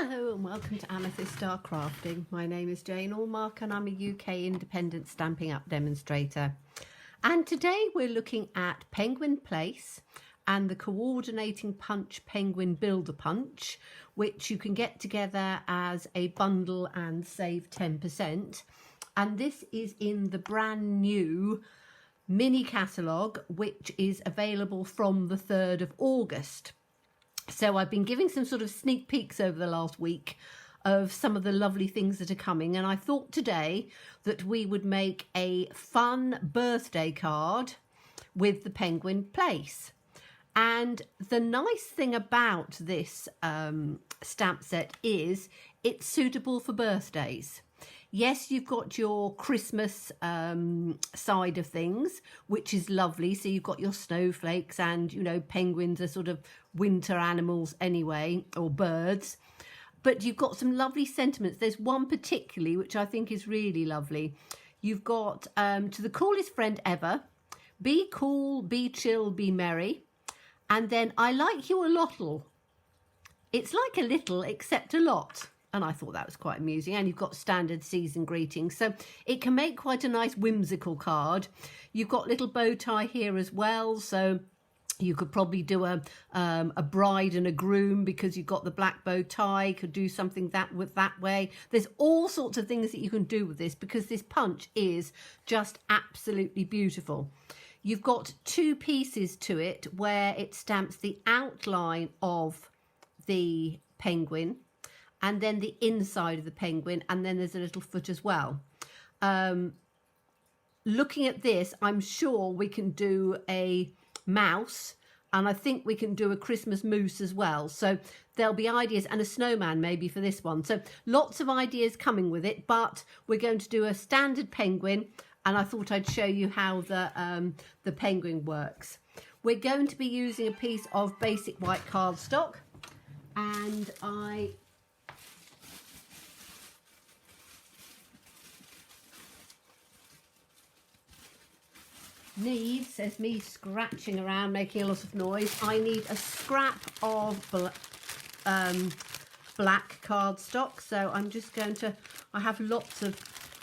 Hello and welcome to Amethyst Star Crafting. My name is Jane Allmark and I'm a UK independent Stampin' Up demonstrator. And today we're looking at Penguin Place and the Coordinating Punch Penguin Builder Punch, which you can get together as a bundle and save 10%. And this is in the brand new Mini Catalogue, which is available from the 3rd of August. So I've been giving some sort of sneak peeks over the last week of some of the lovely things that are coming, and I thought today that we would make a fun birthday card with the Penguin Place. And the nice thing about this stamp set is it's suitable for birthdays. Yes, you've got your Christmas side of things, which is lovely. So you've got your snowflakes and, you know, penguins are sort of winter animals anyway, or birds. But you've got some lovely sentiments. There's one particularly, which I think is really lovely. You've got to the coolest friend ever, be cool, be chill, be merry. And then I like you a lot'll. It's like a little, except a lot. And I thought that was quite amusing. And you've got standard season greetings. So it can make quite a nice whimsical card. You've got little bow tie here as well. So you could probably do a bride and a groom because you've got the black bow tie. Could do something that way. There's all sorts of things that you can do with this because this punch is just absolutely beautiful. You've got two pieces to it where it stamps the outline of the penguin and then the inside of the penguin, and then there's a little foot as well. Looking at this, I'm sure we can do a mouse, and I think we can do a Christmas moose as well. So there'll be ideas, and a snowman maybe for this one. So lots of ideas coming with it, but we're going to do a standard penguin, and I thought I'd show you how the penguin works. We're going to be using a piece of basic white cardstock, and I need, says me scratching around making a lot of noise, I need a scrap of black cardstock. So I'm just going to, I have lots of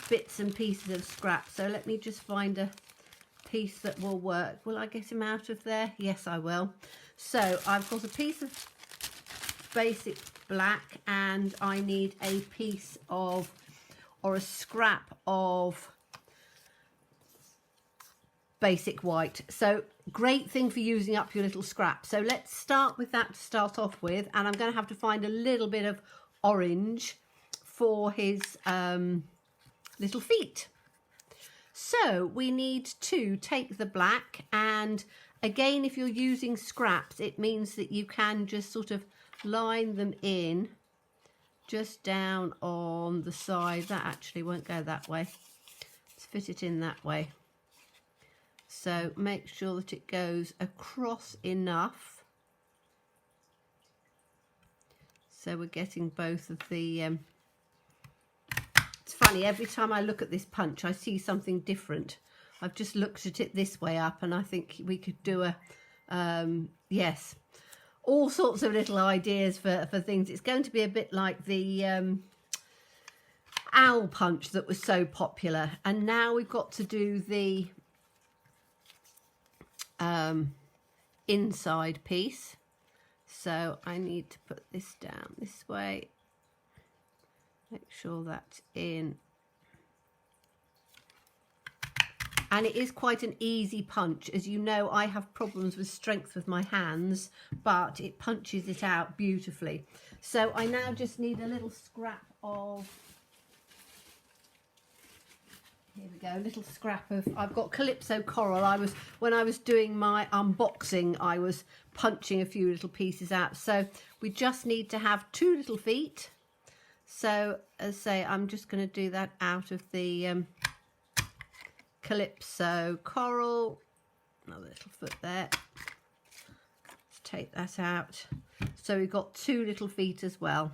bits and pieces of scrap, so let me just find a piece that will work. Will I get him out of there? Yes, I will. So I've got a piece of basic black and I need a piece of, or a scrap of basic white. So great thing for using up your little scrap. So let's start with that to start off with, and I'm going to have to find a little bit of orange for his little feet. So we need to take the black, and again, if you're using scraps, it means that you can just sort of line them in just down on the side. That actually won't go that way. Let's fit it in that way. So make sure that it goes across enough. So we're getting both of the, it's funny, every time I look at this punch, I see something different. I've just looked at it this way up and I think we could do a, yes, all sorts of little ideas for things. It's going to be a bit like the owl punch that was so popular. And now we've got to do the inside piece. So I need to put this down this way, make sure that's in, and it is quite an easy punch. As you know, I have problems with strength with my hands, but it punches it out beautifully. So I now just need a little scrap of, here we go, a little scrap of, I've got Calypso Coral. When I was doing my unboxing, I was punching a few little pieces out. So we just need to have two little feet. So as I say, I'm just going to do that out of the Calypso Coral. Another little foot there. Let's take that out. So we've got two little feet as well.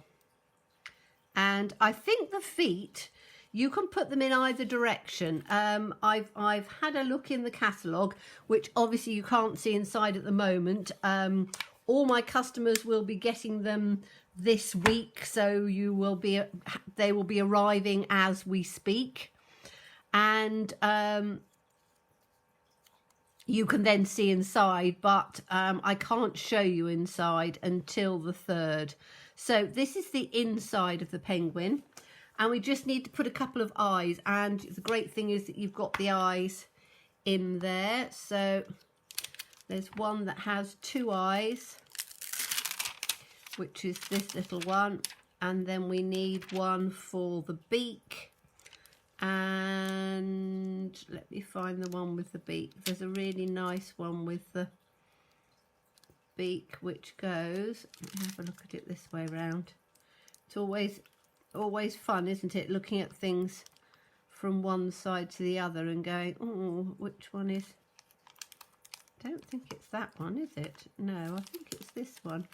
And I think the feet, you can put them in either direction. I've had a look in the catalogue, which obviously you can't see inside at the moment. All my customers will be getting them this week, so they will be arriving as we speak, and you can then see inside, but I can't show you inside until the 3rd. So this is the inside of the penguin, and we just need to put a couple of eyes, and the great thing is that you've got the eyes in there. So there's one that has 2 eyes, which is this little one, and then we need one for the beak, and let me find the one with the beak. There's a really nice one with the beak which goes, let me have a look at it this way around. It's always fun, isn't it, looking at things from one side to the other and going, oh, which one is, I don't think it's that one, is it? No, I think it's this one.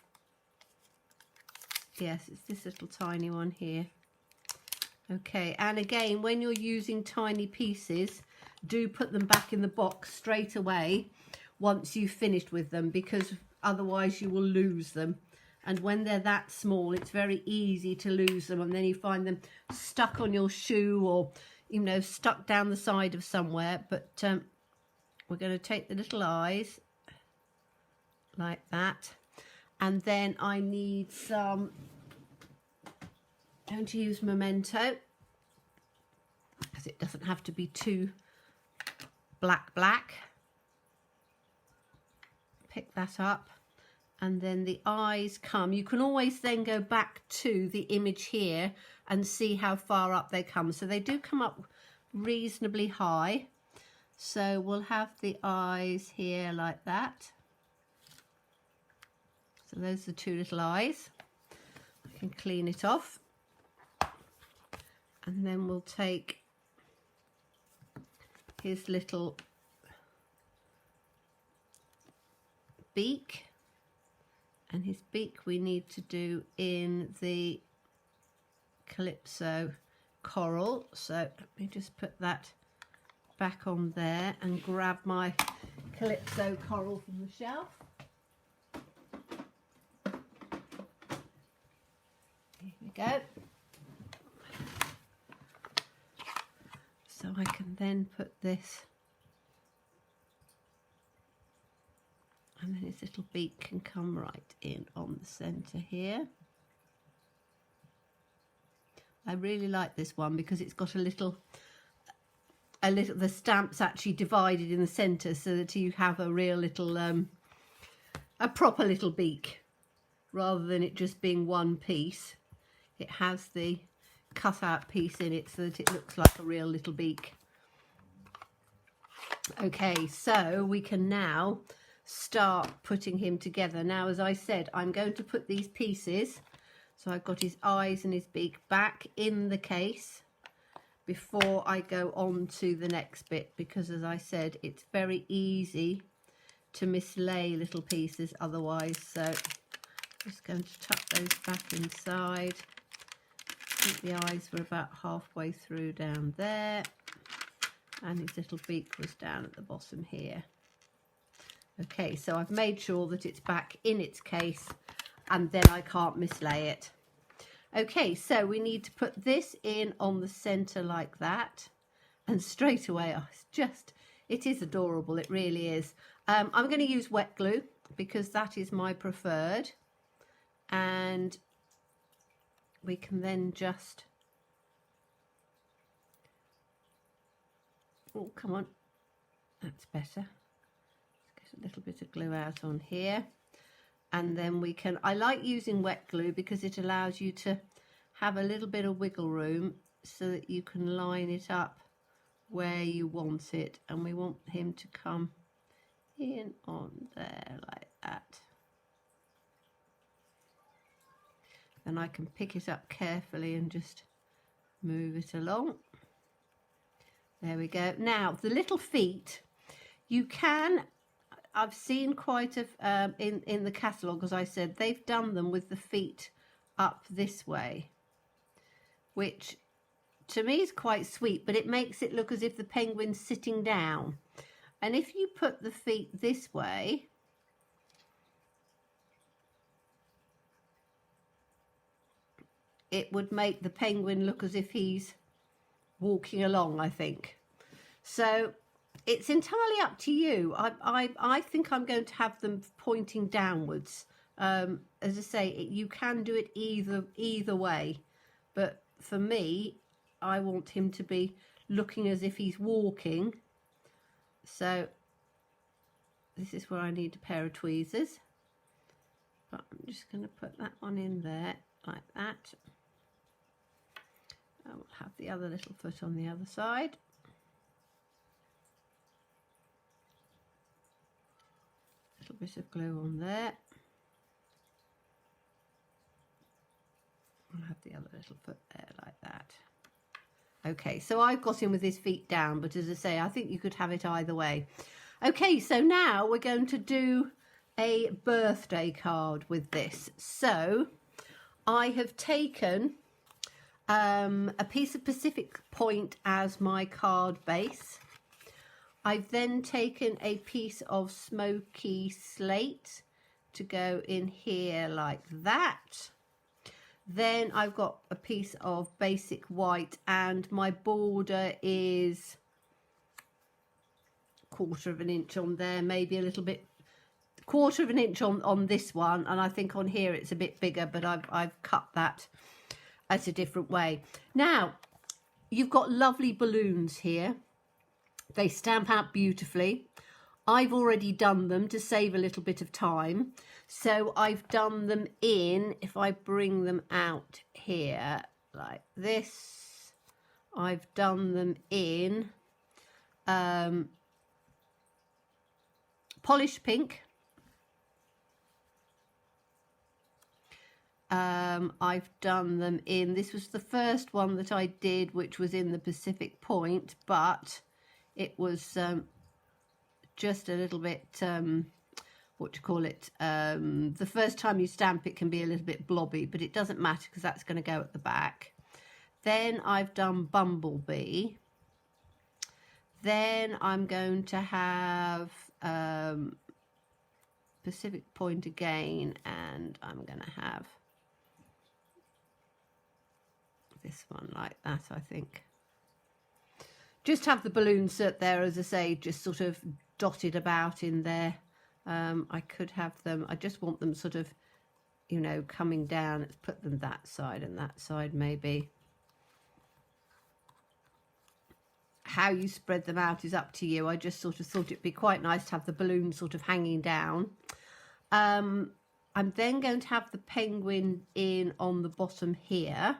Yes, it's this little tiny one here. Okay, and again, when you're using tiny pieces, do put them back in the box straight away once you've finished with them, because otherwise you will lose them. And when they're that small, it's very easy to lose them, and then you find them stuck on your shoe, or, you know, stuck down the side of somewhere. But we're going to take the little eyes like that, and then I need some, I'm going to use Memento, because it doesn't have to be too black. Pick that up, and then the eyes come. You can always then go back to the image here and see how far up they come. So they do come up reasonably high. So we'll have the eyes here like that. So those are the 2 little eyes. I can clean it off. And then we'll take his little beak, and his beak we need to do in the Calypso coral. So let me just put that back on there and grab my Calypso coral from the shelf. Here we go. So I can then put this, and then his little beak can come right in on the centre here. I really like this one because it's got a little, the stamp's actually divided in the centre, so that you have a real little, a proper little beak, rather than it just being one piece. It has the cut out piece in it so that it looks like a real little beak. Okay, so we can now start putting him together. Now, as I said, I'm going to put these pieces, so I've got his eyes and his beak, back in the case before I go on to the next bit, because as I said, it's very easy to mislay little pieces otherwise. So I'm just going to tuck those back inside. I think the eyes were about halfway through down there, and his little beak was down at the bottom here. Okay, so I've made sure that it's back in its case, and then I can't mislay it. Okay, so we need to put this in on the centre like that, and straight away, oh, it is adorable, it really is. I'm going to use wet glue because that is my preferred, and we can then just, oh, come on, that's better. Let's get a little bit of glue out on here, and then we can, I like using wet glue because it allows you to have a little bit of wiggle room so that you can line it up where you want it, and we want him to come in on there like that. Then I can pick it up carefully and just move it along. There we go. Now the little feet, you can, I've seen quite a in the catalogue, as I said, they've done them with the feet up this way, which to me is quite sweet, but it makes it look as if the penguin's sitting down. And if you put the feet this way, it would make the penguin look as if he's walking along, I think. So it's entirely up to you. I think I'm going to have them pointing downwards. As I say, you can do it either way, but for me, I want him to be looking as if he's walking. So this is where I need a pair of tweezers, but I'm just going to put that one in there like that. I will have the other little foot on the other side. Little bit of glue on there. I'll have the other little foot there like that. Okay, so I've got him with his feet down, but as I say, I think you could have it either way. Okay, so now we're going to do a birthday card with this. So I have taken a piece of Pacific Point as my card base. I've then taken a piece of smoky slate to go in here like that. Then I've got a piece of basic white, and my border is 1/4 of an inch on there, maybe a little bit, 1/4 of an inch on this one, and I think on here it's a bit bigger, but I've cut that as a different way. Now you've got lovely balloons here. They stamp out beautifully. I've already done them to save a little bit of time. So I've done them in, if I bring them out here like this, I've done them in polished pink. I've done them in, this was the first one that I did, which was in the Pacific Point, but it was just a little bit, the first time you stamp it can be a little bit blobby, but it doesn't matter because that's going to go at the back. Then I've done Bumblebee. Then I'm going to have Pacific Point again, and I'm going to have this one like that, I think. Just have the balloons sit there, as I say, just sort of dotted about in there. I could have them, I just want them sort of, you know, coming down. Let's put them that side and that side maybe. How you spread them out is up to you. I just sort of thought it'd be quite nice to have the balloon sort of hanging down. I'm then going to have the penguin in on the bottom here.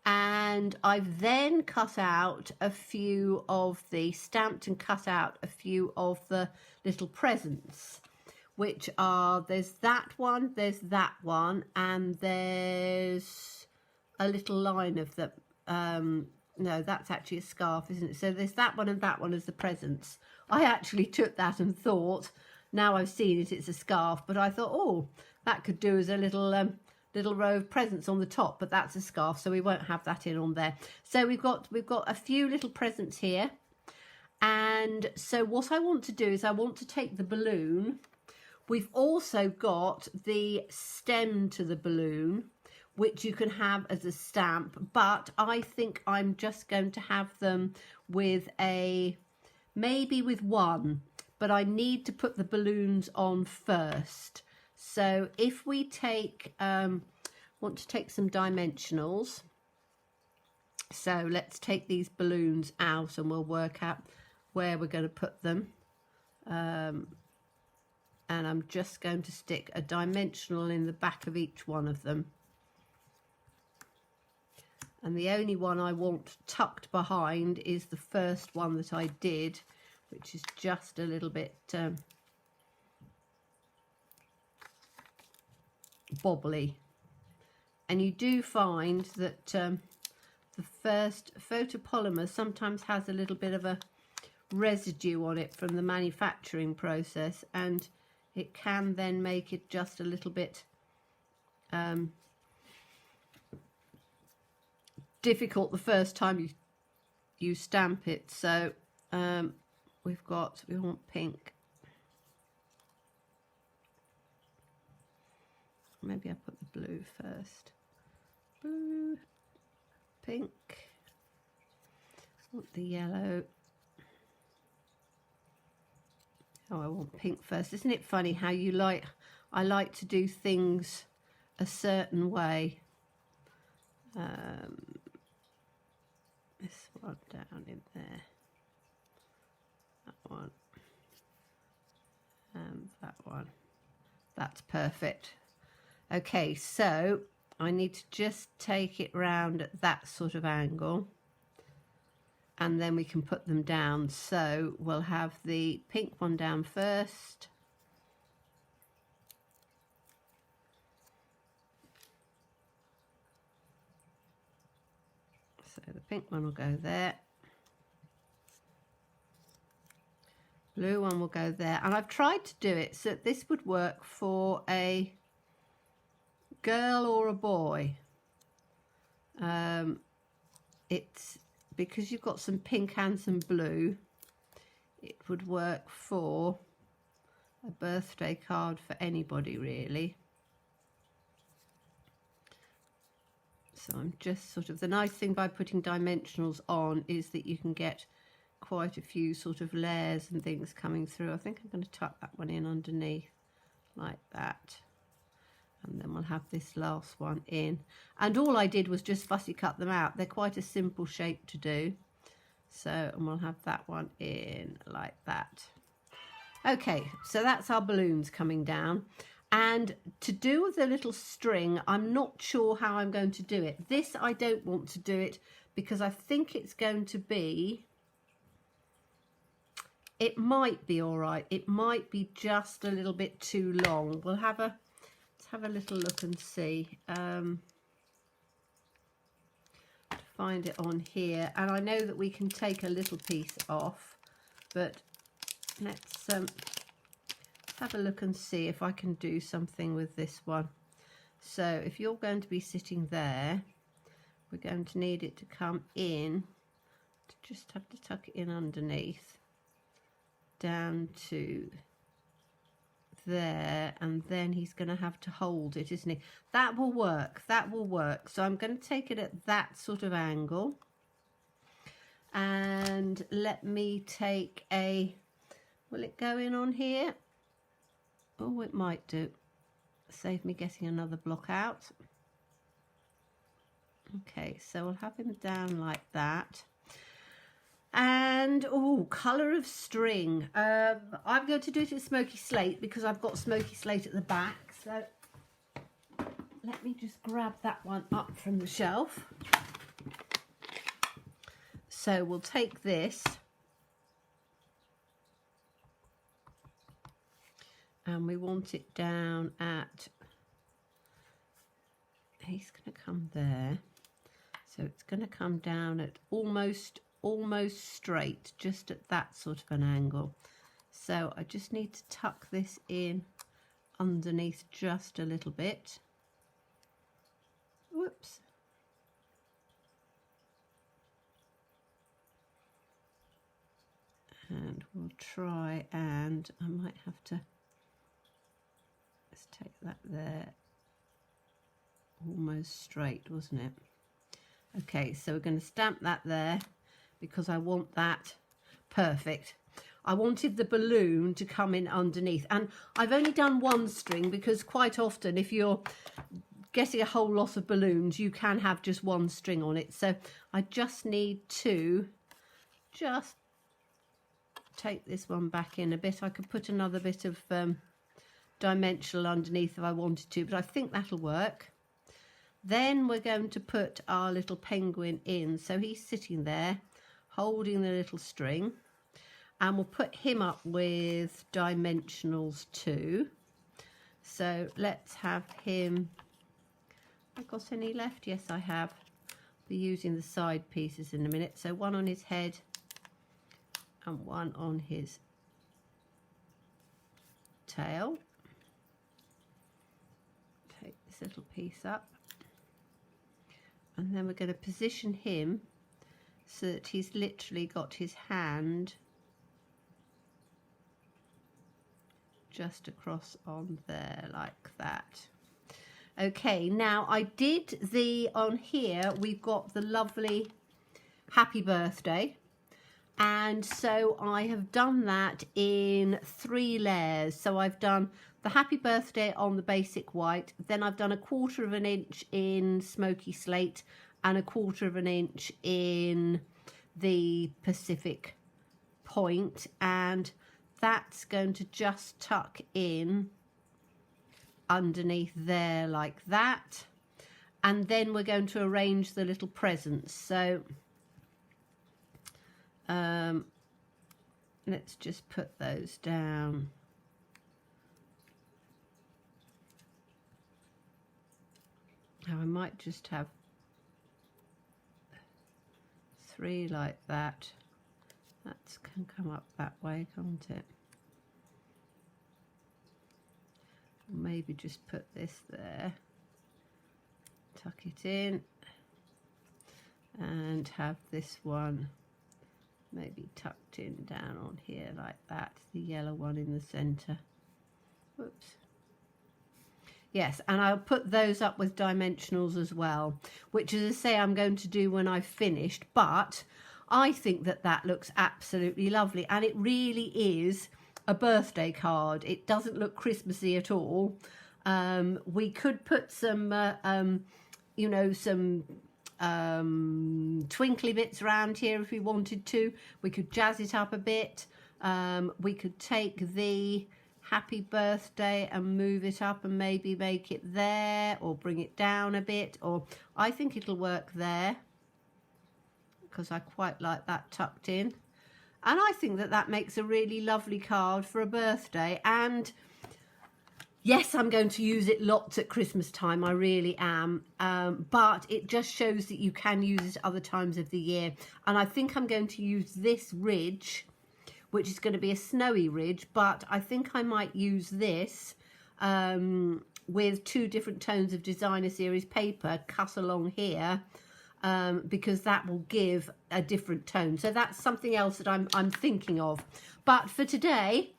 And I've then cut out a few of the, stamped and cut out a few of the little presents, which are, there's that one, and there's a little line of them. No, that's actually a scarf, isn't it? So there's that one and that one as the presents. I actually took that and thought, now I've seen it, it's a scarf, but I thought, oh, that could do as a little little row of presents on the top, but that's a scarf, so we won't have that in on there. So we've got a few little presents here. And so what I want to do is I want to take the balloon. We've also got the stem to the balloon, which you can have as a stamp, but I think I'm just going to have them with maybe with one, but I need to put the balloons on first. So if we take, want to take some dimensionals. So let's take these balloons out and we'll work out where we're going to put them. And I'm just going to stick a dimensional in the back of each one of them. And the only one I want tucked behind is the first one that I did, which is just a little bit bobbly. And you do find that the first photopolymer sometimes has a little bit of a residue on it from the manufacturing process, and it can then make it just a little bit difficult the first time you stamp it. So we want pink. Maybe I put the blue first. want the yellow. Oh, I want pink first. Isn't it funny how I like to do things a certain way. This one down in there. That one. And that one. That's perfect. Okay, so I need to just take it round at that sort of angle, and then we can put them down. So we'll have the pink one down first. So the pink one will go there. Blue one will go there. And I've tried to do it so that this would work for a girl or a boy. It's because you've got some pink and some blue, it would work for a birthday card for anybody really. So I'm just sort of, the nice thing by putting dimensionals on is that you can get quite a few sort of layers and things coming through. I think I'm going to tuck that one in underneath like that. And then we'll have this last one in. And all I did was just fussy cut them out. They're quite a simple shape to do. So, and we'll have that one in like that. Okay, so that's our balloons coming down. And to do with the little string, I'm not sure how I'm going to do it. This, I don't want to do it because I think it's going to be, it might be all right. It might be just a little bit too long. We'll have a, let's have a little look and see. To find it on here. And I know that we can take a little piece off, but let's have a look and see if I can do something with this one. So if you're going to be sitting there, we're going to need it to come in, to just have to tuck it in underneath, down to there, and then he's going to have to hold it, isn't he? That will work, that will work. So I'm going to take it at that sort of angle, and let me take a, will it go in on here? Oh, it might do. Save me getting another block out. Okay, so we'll have him down like that. And, oh, colour of string. I'm going to do it in smoky slate because I've got smoky slate at the back. So let me just grab that one up from the shelf. So we'll take this. And we want it down at, he's going to come there. So it's going to come down at almost straight, just at that sort of an angle. So I just need to tuck this in underneath just a little bit. Whoops. And we'll try, and I might have to, let's take that there. Almost straight, wasn't it? Okay, so we're going to stamp that there because I want that perfect. I wanted the balloon to come in underneath, and I've only done one string because quite often if you're getting a whole lot of balloons you can have just one string on it. So I just need to just take this one back in a bit. I could put another bit of dimensional underneath if I wanted to, but I think that'll work. Then we're going to put our little penguin in. So he's sitting there holding the little string, and we'll put him up with dimensionals too. So let's have him, have I got any left? Yes, I have. I'll be using the side pieces in a minute. So one on his head and one on his tail. Take this little piece up. And then we're going to position him so that he's literally got his hand just across on there like that. Okay, now I did the, on here we've got the lovely happy birthday. And so I have done that in 3 layers. So I've done the happy birthday on the basic white, then I've done 1/4 of an inch in smoky slate and 1/4 of an inch in the Pacific point, and that's going to just tuck in underneath there like that. And then we're going to arrange the little presents. So let's just put those down. Now I might just have 3 like that. That can come up that way, can't it? Maybe just put this there, tuck it in, and have this one maybe tucked in down on here like that, the yellow one in the center. Whoops. Yes, and I'll put those up with dimensionals as well, which, as I say, I'm going to do when I've finished, but I think that that looks absolutely lovely, and it really is a birthday card. It doesn't look Christmassy at all. We could put some, you know, some twinkly bits around here if we wanted to. We could jazz it up a bit. We could take the happy birthday and move it up and maybe make it there, or bring it down a bit, or I think it'll work there because I quite like that tucked in. And I think that that makes a really lovely card for a birthday. And yes, I'm going to use it lots at Christmas time, I really am. But it just shows that you can use it other times of the year. And I think I'm going to use this ridge, which is going to be a snowy ridge, but I think I might use this with 2 different tones of Designer Series paper cut along here, because that will give a different tone. So that's something else that I'm thinking of. But for today,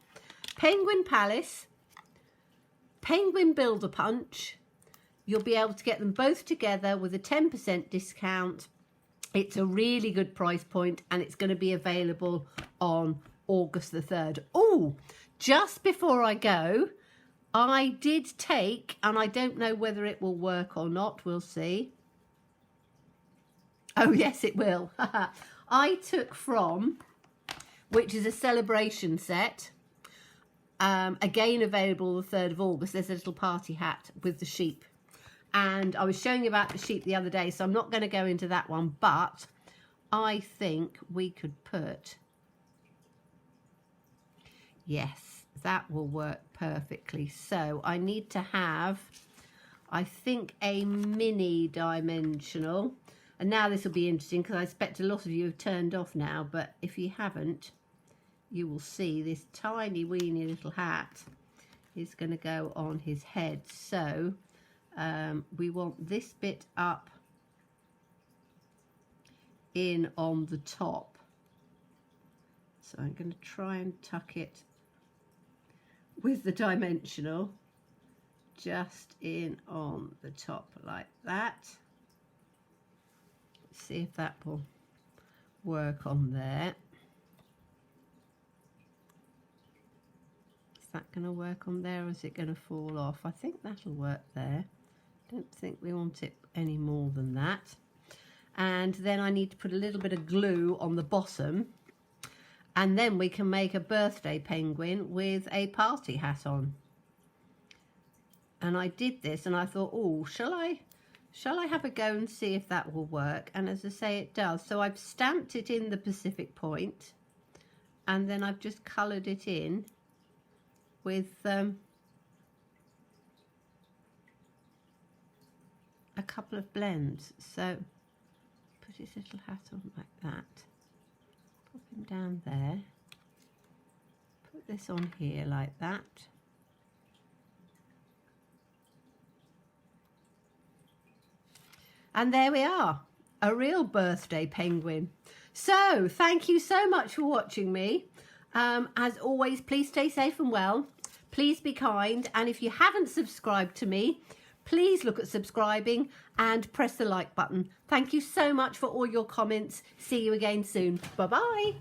Penguin Palace, Penguin Builder Punch, you'll be able to get them both together with a 10% discount. It's a really good price point, and it's going to be available on August the 3rd. Oh, just before I go, I did take, and I don't know whether it will work or not, we'll see. Oh yes, it will. I took from, which is a celebration set, again available the 3rd of August. There's a little party hat with the sheep, and I was showing you about the sheep the other day, so I'm not going to go into that one, but I think we could put, yes, that will work perfectly. So I need to have, I think, a mini dimensional. And now this will be interesting because I expect a lot of you have turned off now, but if you haven't, you will see this tiny weeny little hat is going to go on his head. So we want this bit up in on the top. So I'm going to try and tuck it with the dimensional just in on the top like that. See if that will work on there. Is that going to work on there, or is it going to fall off? I think that'll work there. Don't think we want it any more than that. And then I need to put a little bit of glue on the bottom, and then we can make a birthday penguin with a party hat on. And I did this and I thought, oh, shall I have a go and see if that will work? And as I say, it does. So I've stamped it in the Pacific point, and then I've just coloured it in with a couple of blends. So put his little hat on like that, pop him down there, put this on here like that. And there we are, a real birthday penguin. So thank you so much for watching me. As always, please stay safe and well. Please be kind. And if you haven't subscribed to me, please look at subscribing and press the like button. Thank you so much for all your comments. See you again soon. Bye-bye.